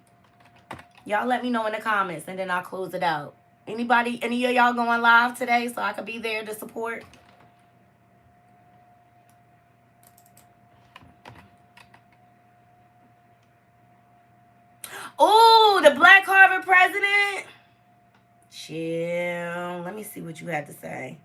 Y'all let me know in the comments and then I'll close it out. Anybody, any of y'all going live today so I can be there to support? Oh, the Black Harvard president? Chill. Let me see what you had to say.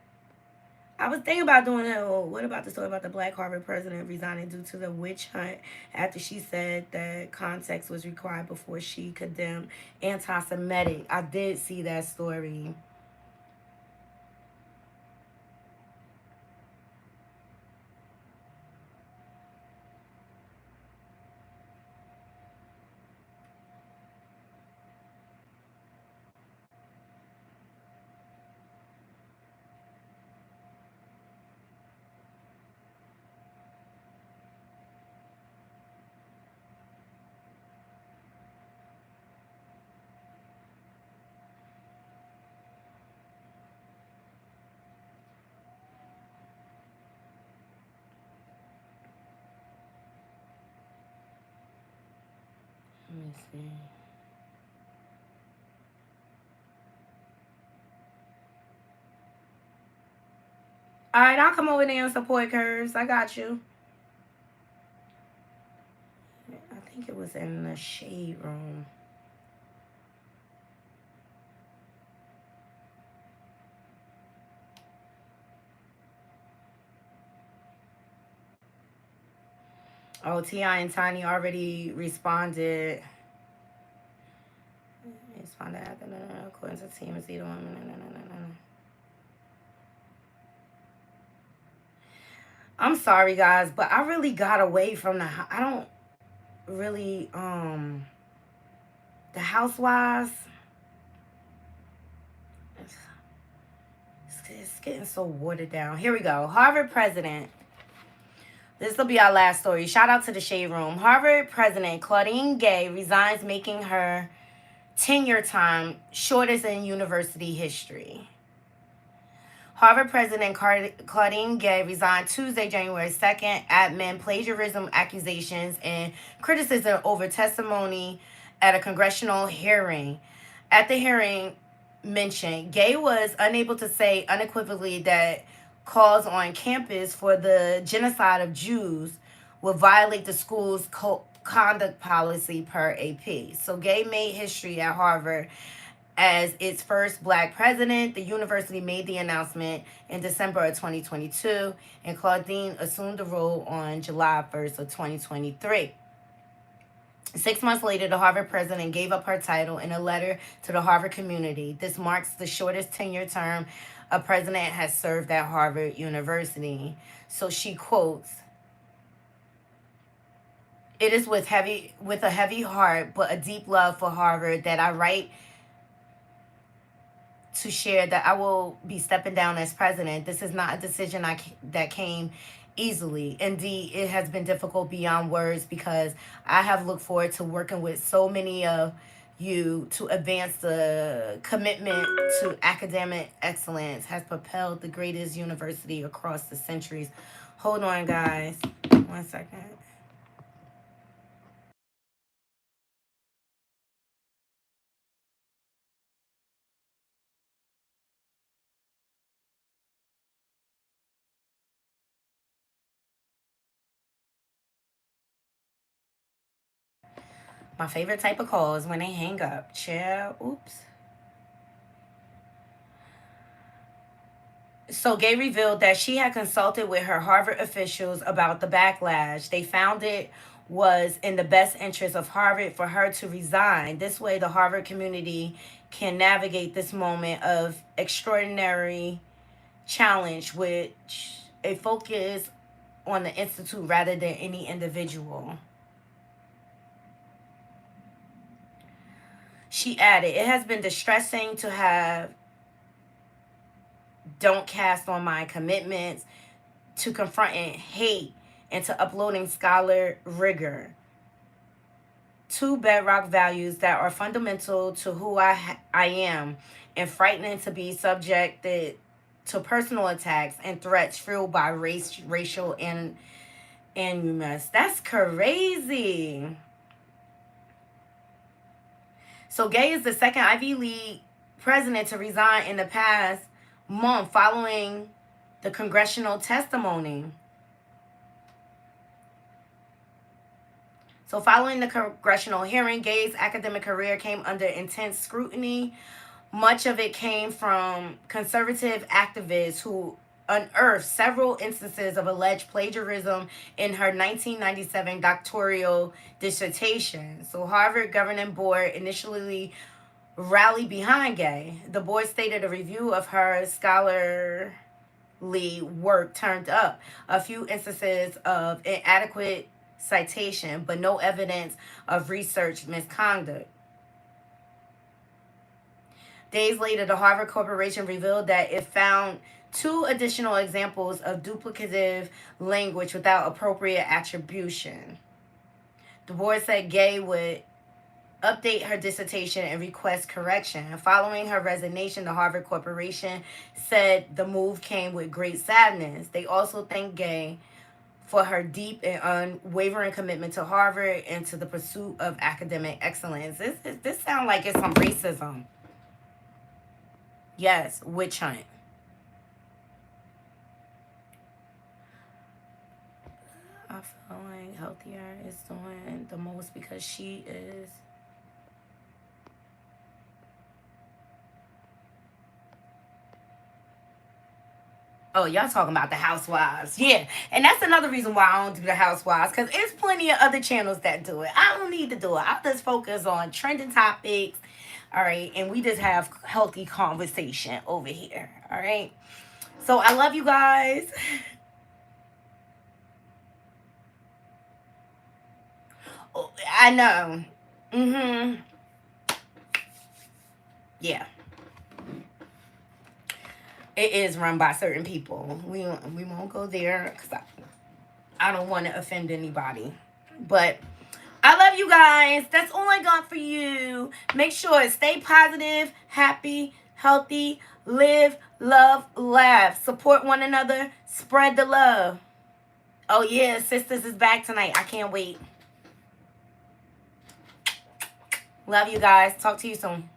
I was thinking about doing it. Oh, what about the story about the Black Harvard president resigning due to the witch hunt after she said that context was required before she condemned anti-Semitic? I did see that story. Let me see. All right, I'll come over there and support Curves. I got you. I think it was in the shade room. Oh, T.I. and Tiny already responded. Responded according to TMZ. I'm sorry, guys, but I really got away from I don't really the Housewives. It's getting so watered down. Here we go. Harvard president. This will be our last story. Shout out to the Shade Room. Harvard president Claudine Gay resigns, making her tenure time shortest in university history. Harvard President Claudine Gay resigned Tuesday, January 2nd, amid plagiarism accusations and criticism over testimony at a congressional hearing. At the hearing mentioned, Gay was unable to say unequivocally that calls on campus for the genocide of Jews would violate the school's conduct policy per AP. So Gay made history at Harvard as its first Black president. The university made the announcement in December of 2022, and Claudine assumed the role on July 1st of 2023. 6 months later, the Harvard president gave up her title in a letter to the Harvard community. This marks the shortest tenure term a president has served at Harvard University. So she quotes, "It is with a heavy heart, but a deep love for Harvard that I write to share that I will be stepping down as president. This is not a decision that came easily. Indeed, it has been difficult beyond words because I have looked forward to working with so many of you to advance the commitment to academic excellence has propelled the greatest university across the centuries. Hold on, guys. 1 second. My favorite type of call is when they hang up. Chill. Oops. So Gay revealed that she had consulted with her Harvard officials about the backlash. They found it was in the best interest of Harvard for her to resign. This way, the Harvard community can navigate this moment of extraordinary challenge, which a focus on the institute rather than any individual. She added, "It has been distressing to have don't cast on my commitments to confronting hate and to uploading scholar rigor. Two bedrock values that are fundamental to who I am, and frightening to be subjected to personal attacks and threats fueled by racial and animus." That's crazy. So Gay is the second Ivy League president to resign in the past month following the congressional testimony. So following the congressional hearing, Gay's academic career came under intense scrutiny. Much of it came from conservative activists who unearthed several instances of alleged plagiarism in her 1997 doctoral dissertation. So Harvard governing board initially rallied behind Gay. The board stated a review of her scholarly work turned up a few instances of inadequate citation, but no evidence of research misconduct. Days later, the Harvard Corporation revealed that it found two additional examples of duplicative language without appropriate attribution. The board said Gay would update her dissertation and request correction. Following her resignation, the Harvard Corporation said the move came with great sadness. They also thanked Gay for her deep and unwavering commitment to Harvard and to the pursuit of academic excellence. This sounds like it's some racism. Yes, witch hunt. I feel like Healthier is doing the most because she is. Oh, y'all talking about the Housewives. Yeah. And that's another reason why I don't do the Housewives. Because there's plenty of other channels that do it. I don't need to do it. I'll just focus on trending topics. All right. And we just have healthy conversation over here. All right. So I love you guys. Oh, I know. Mm-hmm. Yeah. It is run by certain people. We won't go there because I don't want to offend anybody. But I love you guys. That's all I got for you. Make sure stay positive, happy, healthy, live, love, laugh. Support one another. Spread the love. Oh yeah, Sisters is back tonight. I can't wait. Love you guys. Talk to you soon.